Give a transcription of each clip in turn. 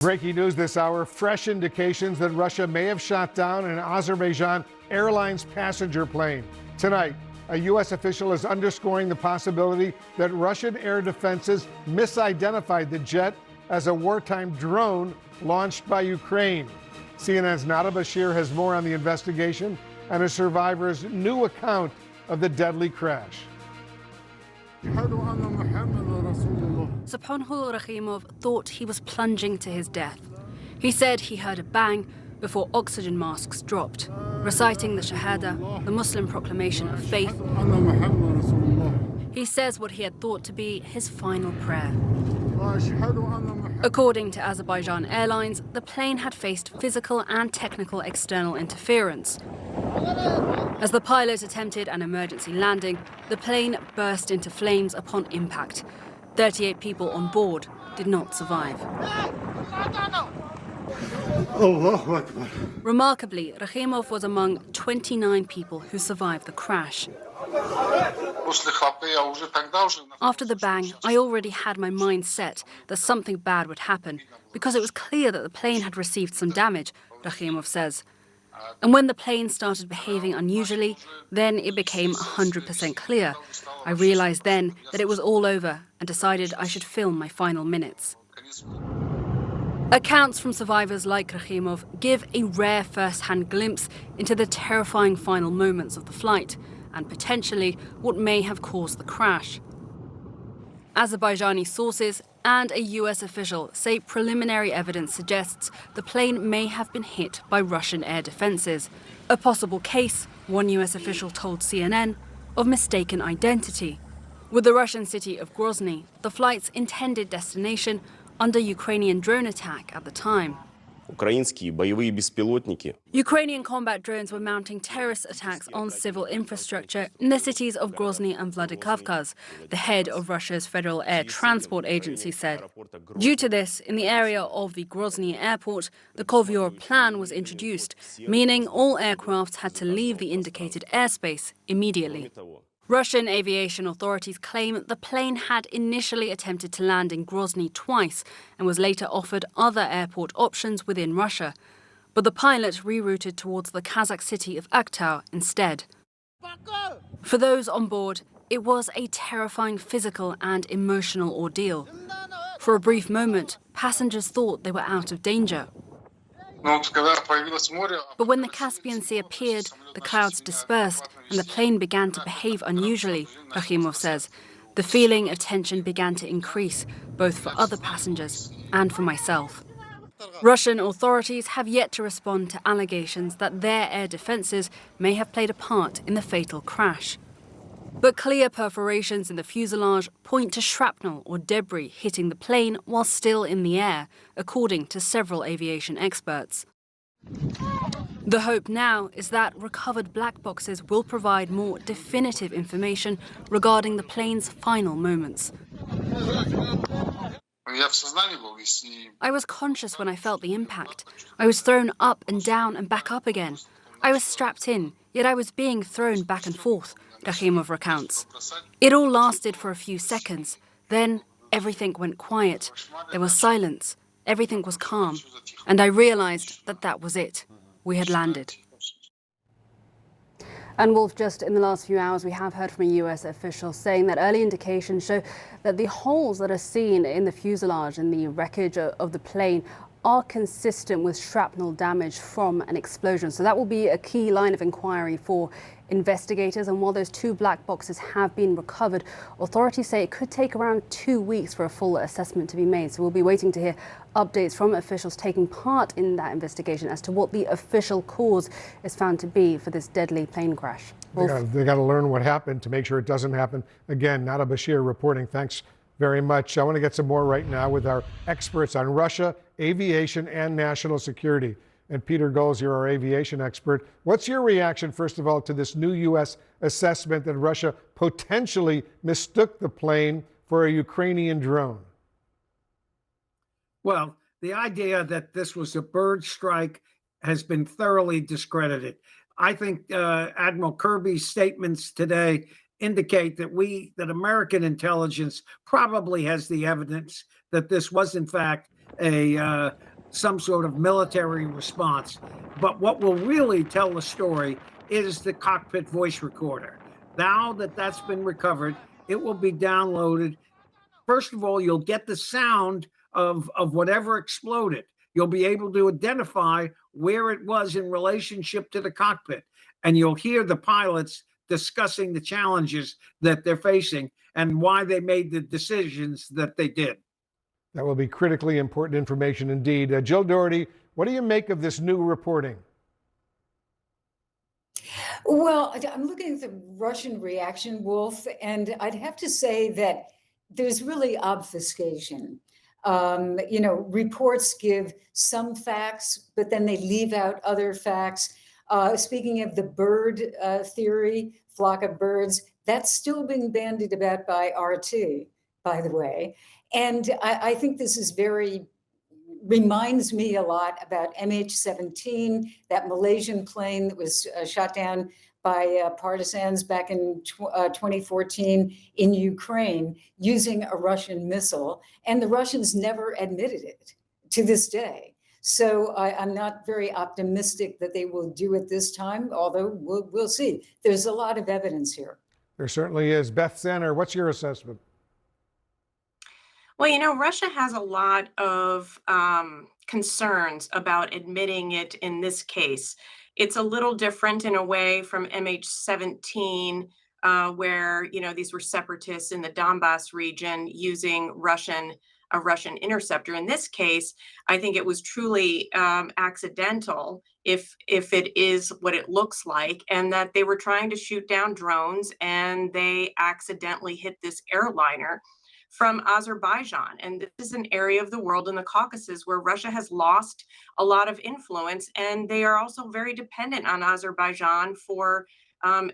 Breaking news this hour, fresh indications that Russia may have shot down an Azerbaijan Airlines passenger plane. Tonight, a U.S. official is underscoring the possibility that Russian air defenses misidentified the jet as a wartime drone launched by Ukraine. CNN's Nada Bashir has more on the investigation and a survivor's new account of the deadly crash. Sapanhul Rakhimov thought he was plunging to his death. He said he heard a bang before oxygen masks dropped, reciting the Shahada, the Muslim proclamation of faith. He says what he had thought to be his final prayer. According to Azerbaijan Airlines, the plane had faced physical and technical external interference. As the pilot attempted an emergency landing, the plane burst into flames upon impact. 38 people on board did not survive. Remarkably, Rakhimov was among 29 people who survived the crash. After the bang, I already had my mind set that something bad would happen because it was clear that the plane had received some damage, Rakhimov says. And when the plane started behaving unusually, then it became 100% clear. I realized then that it was all over and decided I should film my final minutes. Accounts from survivors like Rakhimov give a rare first-hand glimpse into the terrifying final moments of the flight and potentially what may have caused the crash. Azerbaijani sources and a US official say preliminary evidence suggests the plane may have been hit by Russian air defenses. A possible case, one US official told CNN, of mistaken identity. With the Russian city of Grozny, the flight's intended destination, under Ukrainian drone attack at the time. Ukrainian combat drones were mounting terrorist attacks on civil infrastructure in the cities of Grozny and Vladikavkaz, the head of Russia's Federal Air Transport Agency said. Due to this, in the area of the Grozny airport, the Kovyur plan was introduced, meaning all aircraft had to leave the indicated airspace immediately. Russian aviation authorities claim the plane had initially attempted to land in Grozny twice and was later offered other airport options within Russia. But the pilot rerouted towards the Kazakh city of Aktau instead. For those on board, it was a terrifying physical and emotional ordeal. For a brief moment, passengers thought they were out of danger. But when the Caspian Sea appeared, the clouds dispersed and the plane began to behave unusually, Rakhimov says. The feeling of tension began to increase, both for other passengers and for myself. Russian authorities have yet to respond to allegations that their air defenses may have played a part in the fatal crash. But clear perforations in the fuselage point to shrapnel or debris hitting the plane while still in the air, according to several aviation experts. The hope now is that recovered black boxes will provide more definitive information regarding the plane's final moments. I was conscious when I felt the impact. I was thrown up and down and back up again. I was strapped in, yet I was being thrown back and forth, Rakhimov recounts. It all lasted for a few seconds. Then everything went quiet. There was silence. Everything was calm. And I realized that that was it. We had landed. And Wolf, just in the last few hours, we have heard from a US official saying that early indications show that the holes that are seen in the fuselage and the wreckage of the plane are consistent with shrapnel damage from an explosion. So that will be a key line of inquiry for investigators. And while those two black boxes have been recovered, authorities say it could take around 2 weeks for a full assessment to be made. So we'll be waiting to hear updates from officials taking part in that investigation as to what the official cause is found to be for this deadly plane crash. They got to learn what happened to make sure it doesn't happen again. Nada Bashir reporting. Thanks very much. I want to get some more right now with our experts on Russia, aviation, and national security. And Peter Goals, you're our aviation expert. What's your reaction, first of all, to this new U.S. assessment that Russia potentially mistook the plane for a Ukrainian drone? Well, the idea that this was a bird strike has been thoroughly discredited. I think Admiral Kirby's statements today indicate that American intelligence probably has the evidence that this was in fact a some sort of military response. But what will really tell the story is the cockpit voice recorder. Now that that's been recovered, it will be downloaded. First of all, you'll get the sound of whatever exploded. You'll be able to identify where it was in relationship to the cockpit. And you'll hear the pilots discussing the challenges that they're facing and why they made the decisions that they did. That will be critically important information indeed. Jill Doherty, what do you make of this new reporting? Well, I'm looking at the Russian reaction, Wolf, and I'd have to say that there's really obfuscation. Reports give some facts, but then they leave out other facts. Speaking of the bird theory, flock of birds, that's still being bandied about by RT, by the way. And I think this is reminds me a lot about MH17, that Malaysian plane that was shot down by partisans back in 2014 in Ukraine using a Russian missile. And the Russians never admitted it to this day. So I'm not very optimistic that they will do it this time, although we'll see. There's a lot of evidence here. There certainly is. Beth Sanner, what's your assessment? Well, Russia has a lot of concerns about admitting it in this case. It's a little different in a way from MH17, where, these were separatists in the Donbass region using a Russian interceptor. In this case, I think it was truly accidental, if it is what it looks like, and that they were trying to shoot down drones and they accidentally hit this airliner from Azerbaijan. And this is an area of the world in the Caucasus where Russia has lost a lot of influence, and they are also very dependent on Azerbaijan for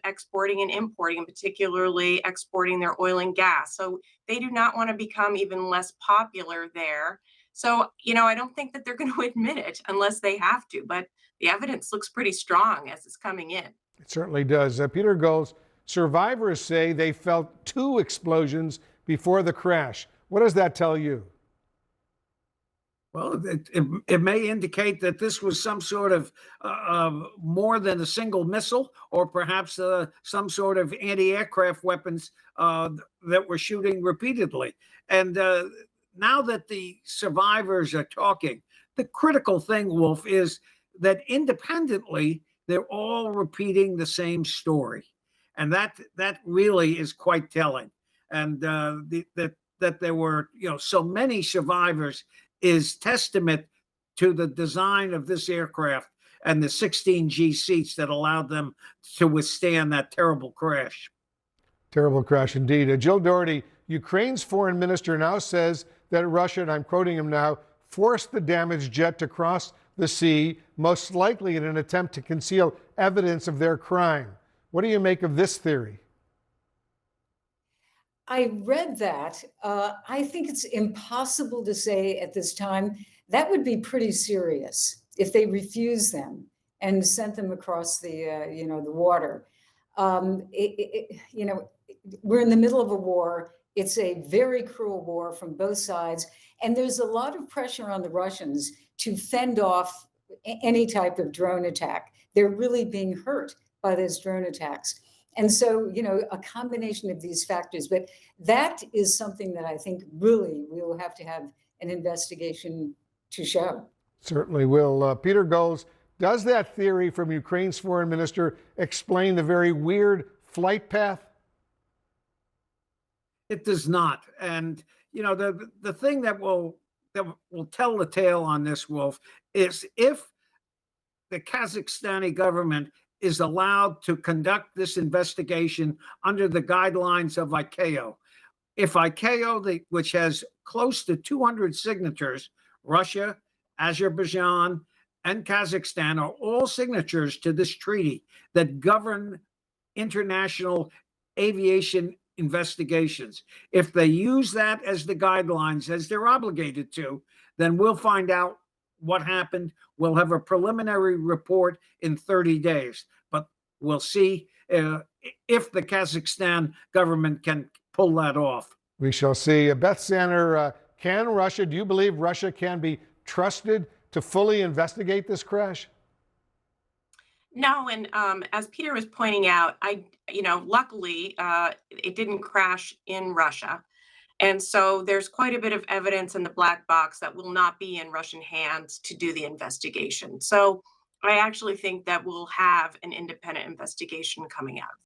exporting and importing, and particularly exporting their oil and gas. So they do not want to become even less popular there. So, I don't think that they're going to admit it unless they have to, but the evidence looks pretty strong as it's coming in. It certainly does. Peter Goals, survivors say they felt 2 explosions before the crash. What does that tell you? Well, it may indicate that this was some sort of more than a single missile, or perhaps some sort of anti-aircraft weapons that were shooting repeatedly. And now that the survivors are talking, the critical thing, Wolf, is that independently, they're all repeating the same story. And that really is quite telling. And that there were, so many survivors is testament to the design of this aircraft and the 16G seats that allowed them to withstand that terrible crash. Terrible crash indeed. Jill Doherty, Ukraine's foreign minister now says that Russia, and I'm quoting him now, forced the damaged jet to cross the sea, most likely in an attempt to conceal evidence of their crime. What do you make of this theory? I read that. I think it's impossible to say at this time. That would be pretty serious if they refused them and sent them across the water. We're in the middle of a war. It's a very cruel war from both sides, and there's a lot of pressure on the Russians to fend off any type of drone attack. They're really being hurt by those drone attacks. And so, a combination of these factors, but that is something that I think really we will have to have an investigation to show. Certainly will. Peter Goals, does that theory from Ukraine's foreign minister explain the very weird flight path? It does not. And, the thing that will tell the tale on this, Wolf, is if the Kazakhstani government is allowed to conduct this investigation under the guidelines of ICAO. If ICAO, which has close to 200 signatures, Russia, Azerbaijan, and Kazakhstan are all signatures to this treaty that govern international aviation investigations. If they use that as the guidelines, as they're obligated to, then we'll find out what happened. We'll have a preliminary report in 30 days, but we'll see if the Kazakhstan government can pull that off. We shall see. Beth Sanner, do you believe Russia can be trusted to fully investigate this crash? No, and as Peter was pointing out, luckily, it didn't crash in Russia. And so there's quite a bit of evidence in the black box that will not be in Russian hands to do the investigation. So I actually think that we'll have an independent investigation coming out.